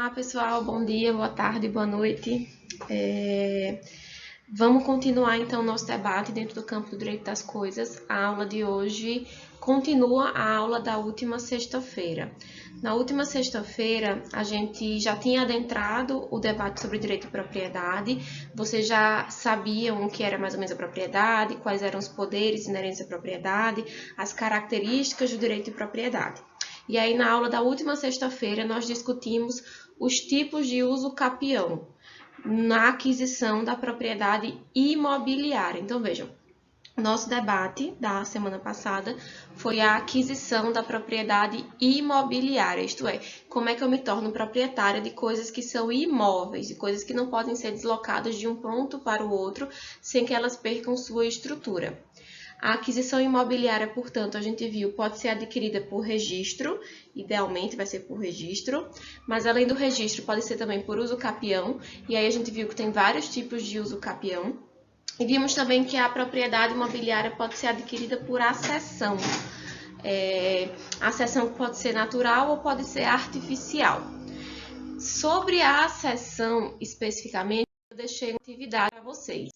Olá pessoal, bom dia, boa tarde, boa noite. Vamos continuar então o nosso debate dentro do campo do direito das coisas. A aula de hoje continua a aula da última sexta-feira. Na última sexta-feira a gente já tinha adentrado o debate sobre direito de propriedade. Vocês já sabiam o que era mais ou menos a propriedade, quais eram os poderes inerentes à propriedade, as características do direito de propriedade. E aí, na aula da última sexta-feira, nós discutimos os tipos de uso capião na aquisição da propriedade imobiliária. Então, vejam, nosso debate da semana passada foi a aquisição da propriedade imobiliária, isto é, como é que eu me torno proprietária de coisas que são imóveis, de coisas que não podem ser deslocadas de um ponto para o outro sem que elas percam sua estrutura. A aquisição imobiliária, portanto, a gente viu, pode ser adquirida por registro, idealmente vai ser por registro, mas além do registro pode ser também por uso capião, e aí a gente viu que tem vários tipos de uso capião. E vimos também que a propriedade imobiliária pode ser adquirida por accessão. A accessão pode ser natural ou pode ser artificial. Sobre a accessão especificamente, eu deixei uma atividade para vocês.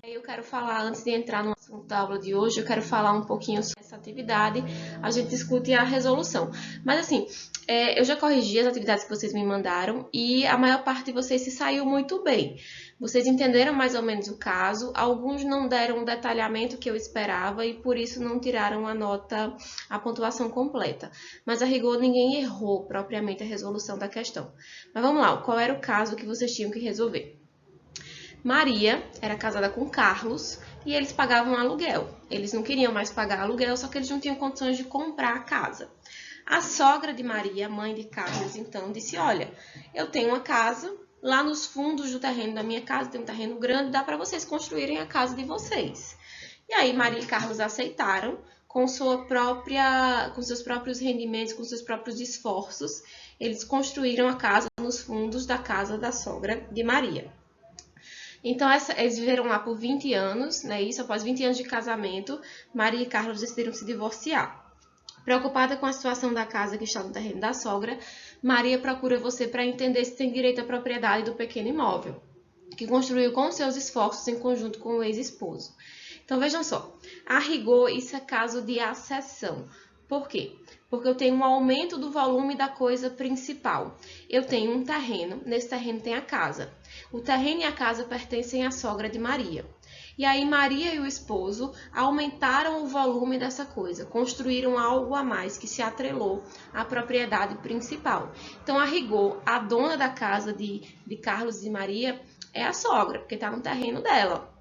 Eu quero falar, antes de entrar no assunto da aula de hoje, eu quero falar um pouquinho sobre essa atividade, a gente discute a resolução. Mas assim, eu já corrigi as atividades que vocês me mandaram e a maior parte de vocês se saiu muito bem. Vocês entenderam mais ou menos o caso, alguns não deram o detalhamento que eu esperava e por isso não tiraram a pontuação completa. Mas a rigor ninguém errou propriamente a resolução da questão. Mas vamos lá, qual era o caso que vocês tinham que resolver? Maria era casada com Carlos e eles pagavam aluguel. Eles não queriam mais pagar aluguel, só que eles não tinham condições de comprar a casa. A sogra de Maria, mãe de Carlos, então, disse, olha, eu tenho uma casa lá nos fundos do terreno da minha casa, tem um terreno grande, dá para vocês construírem a casa de vocês. E aí Maria e Carlos aceitaram com seus próprios rendimentos, com seus próprios esforços, eles construíram a casa nos fundos da casa da sogra de Maria. Então, eles viveram lá por 20 anos, né? Isso, após 20 anos de casamento, Maria e Carlos decidiram se divorciar. Preocupada com a situação da casa que está no terreno da sogra, Maria procura você para entender se tem direito à propriedade do pequeno imóvel, que construiu com seus esforços em conjunto com o ex-esposo. Então, vejam só, a rigor, isso é caso de accessão. Por quê? Porque eu tenho um aumento do volume da coisa principal. Eu tenho um terreno, nesse terreno tem a casa. O terreno e a casa pertencem à sogra de Maria. E aí Maria e o esposo aumentaram o volume dessa coisa, construíram algo a mais que se atrelou à propriedade principal. Então, a rigor, a dona da casa de Carlos e Maria é a sogra, porque está no terreno dela.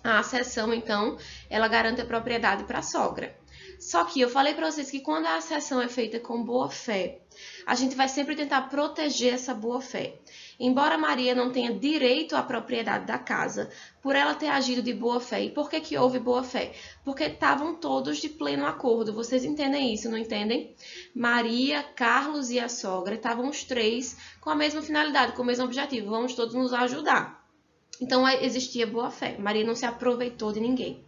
A accessão, então, ela garante a propriedade para a sogra. Só que eu falei para vocês que quando a accessão é feita com boa fé, a gente vai sempre tentar proteger essa boa fé. Embora Maria não tenha direito à propriedade da casa, por ela ter agido de boa fé. E por que houve boa fé? Porque estavam todos de pleno acordo. Vocês entendem isso, não entendem? Maria, Carlos e a sogra estavam os três com a mesma finalidade, com o mesmo objetivo. Vamos todos nos ajudar. Então, existia boa fé. Maria não se aproveitou de ninguém.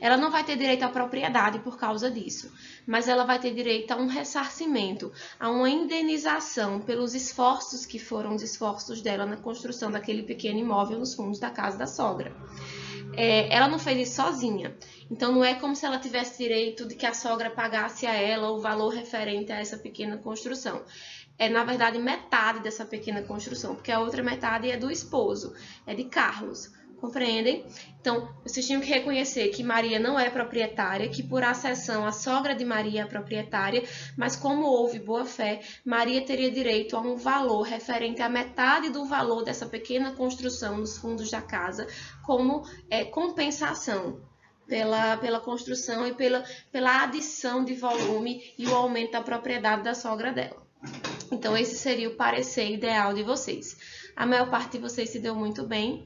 Ela não vai ter direito à propriedade por causa disso, mas ela vai ter direito a um ressarcimento, a uma indenização pelos esforços que foram os esforços dela na construção daquele pequeno imóvel nos fundos da casa da sogra. Ela não fez isso sozinha, então não é como se ela tivesse direito de que a sogra pagasse a ela o valor referente a essa pequena construção. É, na verdade, metade dessa pequena construção, porque a outra metade é do esposo, é de Carlos. Compreendem? Então, vocês tinham que reconhecer que Maria não é proprietária, que por accessão a sogra de Maria é proprietária, mas como houve boa fé, Maria teria direito a um valor referente à metade do valor dessa pequena construção nos fundos da casa, como compensação pela construção e pela adição de volume e o aumento da propriedade da sogra dela. Então, esse seria o parecer ideal de vocês. A maior parte de vocês se deu muito bem.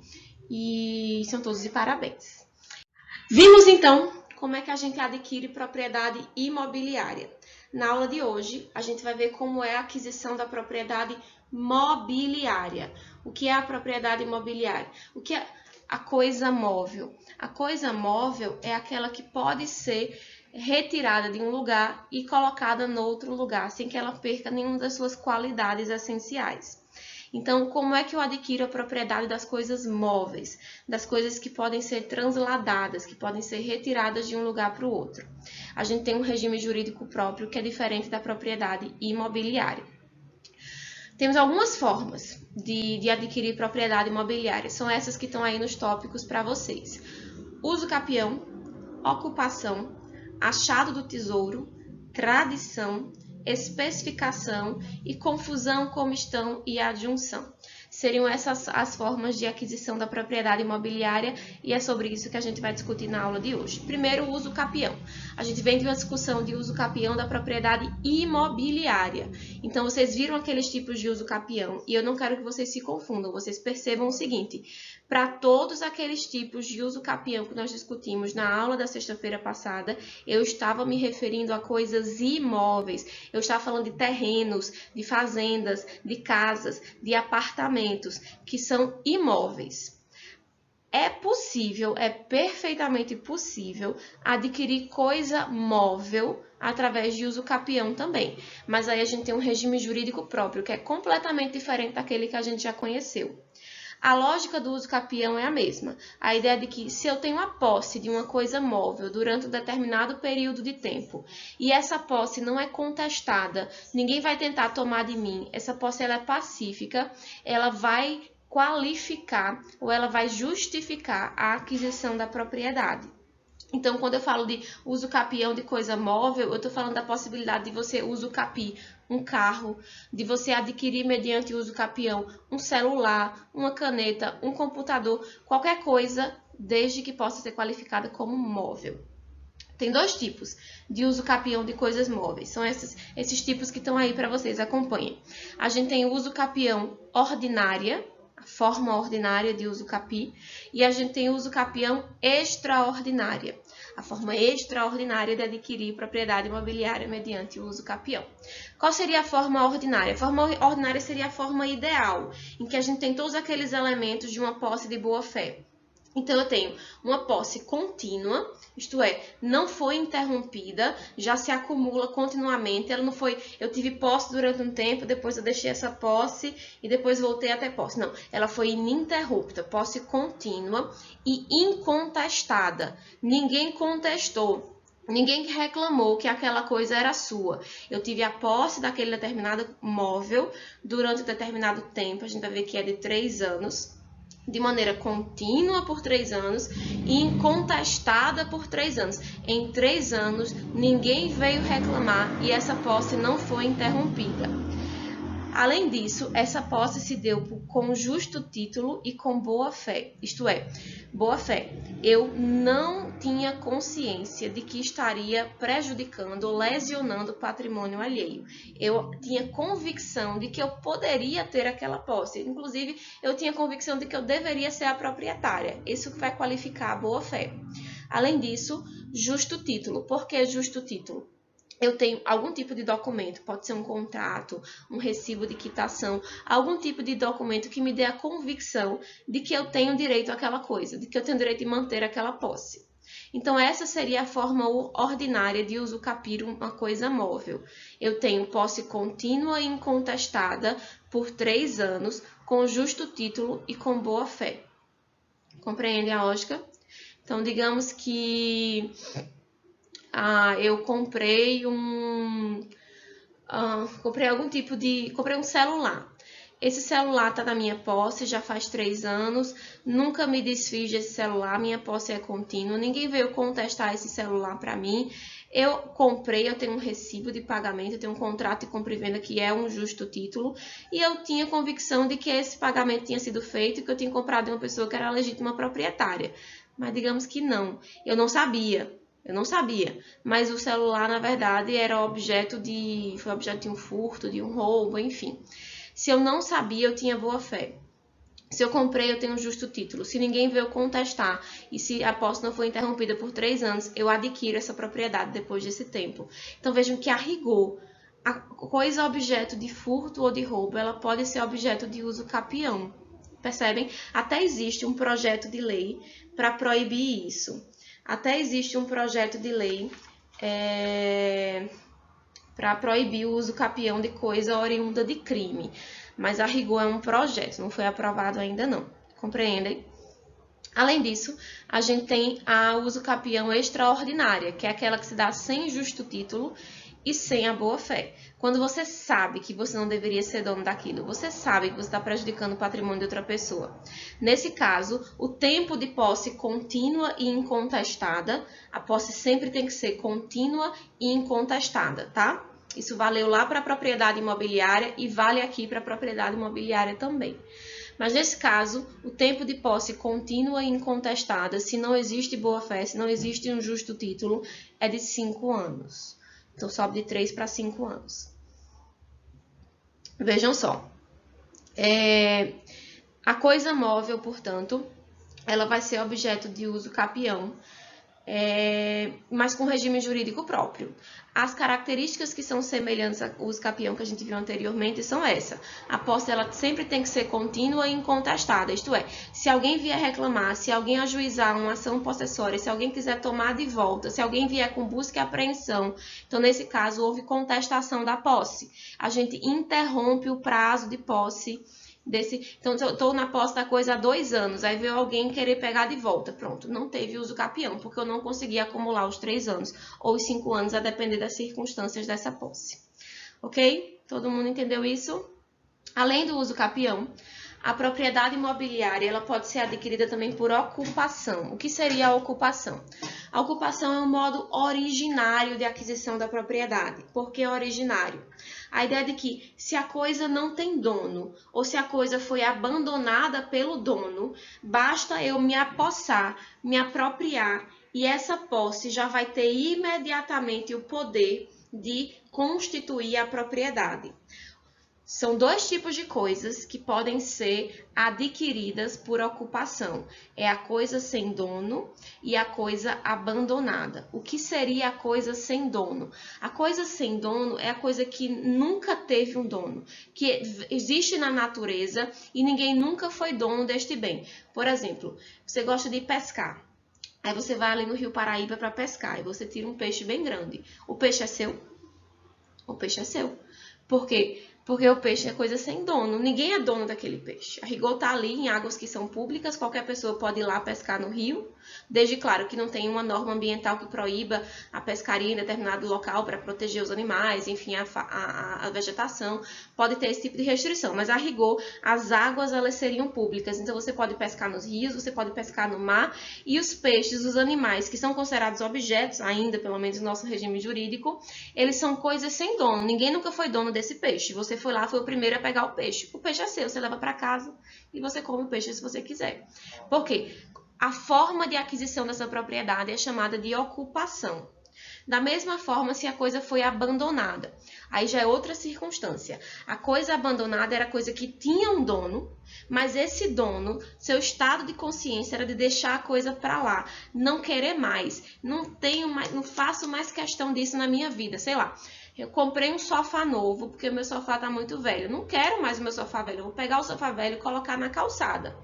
E são todos de parabéns. Vimos então como é que a gente adquire propriedade imobiliária. Na aula de hoje, a gente vai ver como é a aquisição da propriedade mobiliária. O que é a propriedade imobiliária? O que é a coisa móvel? A coisa móvel é aquela que pode ser retirada de um lugar e colocada em outro lugar, sem que ela perca nenhuma das suas qualidades essenciais. Então, como é que eu adquiro a propriedade das coisas móveis, das coisas que podem ser transladadas, que podem ser retiradas de um lugar para o outro? A gente tem um regime jurídico próprio que é diferente da propriedade imobiliária. Temos algumas formas de adquirir propriedade imobiliária, são essas que estão aí nos tópicos para vocês. Uso capião, ocupação, achado do tesouro, tradição, especificação e confusão, comistião e adjunção. Seriam essas as formas de aquisição da propriedade imobiliária e é sobre isso que a gente vai discutir na aula de hoje. Primeiro, o uso capião. A gente vem de uma discussão de uso capião da propriedade imobiliária. Então, vocês viram aqueles tipos de uso capião e eu não quero que vocês se confundam, vocês percebam o seguinte: para todos aqueles tipos de uso capião que nós discutimos na aula da sexta-feira passada, eu estava me referindo a coisas imóveis. Eu estava falando de terrenos, de fazendas, de casas, de apartamentos, que são imóveis. É possível, é perfeitamente possível adquirir coisa móvel através de uso capião também. Mas aí a gente tem um regime jurídico próprio, que é completamente diferente daquele que a gente já conheceu. A lógica do uso capião é a mesma. A ideia de que se eu tenho a posse de uma coisa móvel durante um determinado período de tempo e essa posse não é contestada, ninguém vai tentar tomar de mim, essa posse ela é pacífica, ela vai qualificar ou ela vai justificar a aquisição da propriedade. Então, quando eu falo de uso capião de coisa móvel, eu estou falando da possibilidade de você uso capi um carro, de você adquirir mediante uso capião um celular, uma caneta, um computador, qualquer coisa, desde que possa ser qualificada como móvel. Tem dois tipos de uso capião de coisas móveis, são esses tipos que estão aí para vocês, acompanhem. A gente tem o uso capião ordinária, a forma ordinária de uso capi, e a gente tem o uso capião extraordinária, a forma extraordinária de adquirir propriedade imobiliária mediante o uso capião. Qual seria a forma ordinária? A forma ordinária seria a forma ideal, em que a gente tem todos aqueles elementos de uma posse de boa-fé. Então, eu tenho uma posse contínua, isto é, não foi interrompida, já se acumula continuamente, ela não foi, eu tive posse durante um tempo, depois eu deixei essa posse e depois voltei até posse. Não, ela foi ininterrupta, posse contínua e incontestada. Ninguém contestou. Ninguém reclamou que aquela coisa era sua. Eu tive a posse daquele determinado móvel durante um determinado tempo, a gente vai ver que é de 3 anos, de maneira contínua por 3 anos e incontestada por 3 anos. Em 3 anos, ninguém veio reclamar e essa posse não foi interrompida. Além disso, essa posse se deu com justo título e com boa-fé. Isto é, boa-fé. Eu não tinha consciência de que estaria prejudicando ou lesionando o patrimônio alheio. Eu tinha convicção de que eu poderia ter aquela posse. Inclusive, eu tinha convicção de que eu deveria ser a proprietária. Isso vai qualificar a boa-fé. Além disso, justo título. Por que justo título? Eu tenho algum tipo de documento, pode ser um contrato, um recibo de quitação, algum tipo de documento que me dê a convicção de que eu tenho direito àquela coisa, de que eu tenho direito de manter aquela posse. Então, essa seria a forma ordinária de uso capir uma coisa móvel. Eu tenho posse contínua e incontestada por 3 anos, com justo título e com boa-fé. Compreende a lógica? Então, digamos que eu comprei comprei um celular. Esse celular está na minha posse já faz 3 anos, nunca me desfiz desse celular, minha posse é contínua, ninguém veio contestar esse celular para mim. Eu comprei, eu tenho um recibo de pagamento, eu tenho um contrato de compra e venda que é um justo título, e eu tinha convicção de que esse pagamento tinha sido feito e que eu tinha comprado de uma pessoa que era legítima proprietária. Mas digamos que não, eu não sabia. Mas o celular, na verdade, foi objeto de um furto, de um roubo, enfim. Se eu não sabia, eu tinha boa-fé. Se eu comprei, eu tenho um justo título. Se ninguém veio contestar e se a posse não foi interrompida por 3 anos, eu adquiro essa propriedade depois desse tempo. Então, vejam que a rigor, a coisa objeto de furto ou de roubo, ela pode ser objeto de uso capião. Percebem? Até existe um projeto de lei para proibir isso. Até existe um projeto de lei para proibir o uso capião de coisa oriunda de crime. mas a rigor é um projeto, não foi aprovado ainda não. Compreendem? Além disso, a gente tem a usucapião extraordinária, que é aquela que se dá sem justo título e sem a boa-fé. Quando você sabe que você não deveria ser dono daquilo, você sabe que você está prejudicando o patrimônio de outra pessoa. Nesse caso, o tempo de posse contínua e incontestada, a posse sempre tem que ser contínua e incontestada, tá? Isso valeu lá para a propriedade imobiliária e vale aqui para a propriedade imobiliária também. Mas nesse caso, o tempo de posse contínua e incontestada, se não existe boa-fé, se não existe um justo título, é de 5 anos. Então, sobe de 3 para 5 anos. Vejam só. A coisa móvel, portanto, ela vai ser objeto de uso capião, mas com regime jurídico próprio. As características que são semelhantes ao uso capião que a gente viu anteriormente são essas. A posse ela sempre tem que ser contínua e incontestada, isto é, se alguém vier reclamar, se alguém ajuizar uma ação possessória, se alguém quiser tomar de volta, se alguém vier com busca e apreensão, então nesse caso houve contestação da posse. A gente interrompe o prazo de posse então, eu estou na posse da coisa há 2 anos, aí veio alguém querer pegar de volta. Pronto, não teve uso capião, porque eu não consegui acumular os 3 anos ou os 5 anos, a depender das circunstâncias dessa posse. Ok? Todo mundo entendeu isso? Além do uso capião, a propriedade imobiliária ela pode ser adquirida também por ocupação. O que seria a ocupação? A ocupação é um modo originário de aquisição da propriedade. Por que originário? A ideia de que se a coisa não tem dono ou se a coisa foi abandonada pelo dono, basta eu me apossar, me apropriar e essa posse já vai ter imediatamente o poder de constituir a propriedade. São 2 tipos de coisas que podem ser adquiridas por ocupação. É a coisa sem dono e a coisa abandonada. O que seria a coisa sem dono? A coisa sem dono é a coisa que nunca teve um dono, que existe na natureza e ninguém nunca foi dono deste bem. Por exemplo, você gosta de pescar. Aí você vai ali no Rio Paraíba para pescar e você tira um peixe bem grande. O peixe é seu? O peixe é seu. Por quê? Porque o peixe é coisa sem dono. Ninguém é dono daquele peixe. A rigor está ali em águas que são públicas. Qualquer pessoa pode ir lá pescar no rio. Desde, claro, que não tem uma norma ambiental que proíba a pescaria em determinado local para proteger os animais, enfim, a vegetação. Pode ter esse tipo de restrição. Mas, a rigor, as águas elas seriam públicas. Então, você pode pescar nos rios, você pode pescar no mar. E os peixes, os animais, que são considerados objetos, ainda, pelo menos no nosso regime jurídico, eles são coisas sem dono. Ninguém nunca foi dono desse peixe. Você foi lá, foi o primeiro a pegar o peixe. O peixe é seu, você leva para casa e você come o peixe se você quiser. Por quê? A forma de aquisição dessa propriedade é chamada de ocupação. Da mesma forma, se a coisa foi abandonada, aí já é outra circunstância. A coisa abandonada era coisa que tinha um dono, mas esse dono, seu estado de consciência era de deixar a coisa para lá, não querer mais, não faço mais questão disso na minha vida, sei lá. Eu comprei um sofá novo, porque o meu sofá está muito velho. Eu não quero mais o meu sofá velho. Eu vou pegar o sofá velho e colocar na calçada.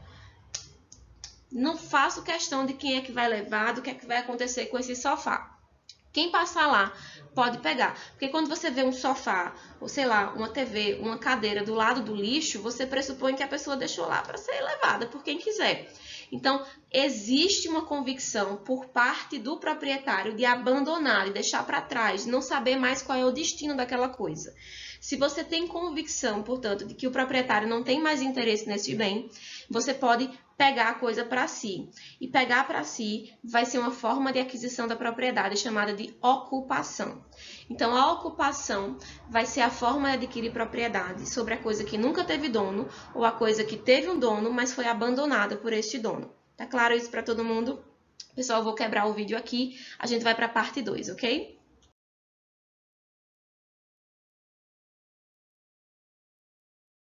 Não faço questão de quem é que vai levar, do que é que vai acontecer com esse sofá. Quem passar lá pode pegar. Porque quando você vê um sofá, ou sei lá, uma TV, uma cadeira do lado do lixo, você pressupõe que a pessoa deixou lá para ser levada por quem quiser. Então, existe uma convicção por parte do proprietário de abandonar, de deixar para trás, de não saber mais qual é o destino daquela coisa. Se você tem convicção, portanto, de que o proprietário não tem mais interesse nesse bem, você pode pegar a coisa para si. E pegar para si vai ser uma forma de aquisição da propriedade chamada de ocupação. Então, a ocupação vai ser a forma de adquirir propriedade sobre a coisa que nunca teve dono ou a coisa que teve um dono, mas foi abandonada por este dono. Tá claro isso para todo mundo? Pessoal, eu vou quebrar o vídeo aqui, a gente vai para a parte 2, ok?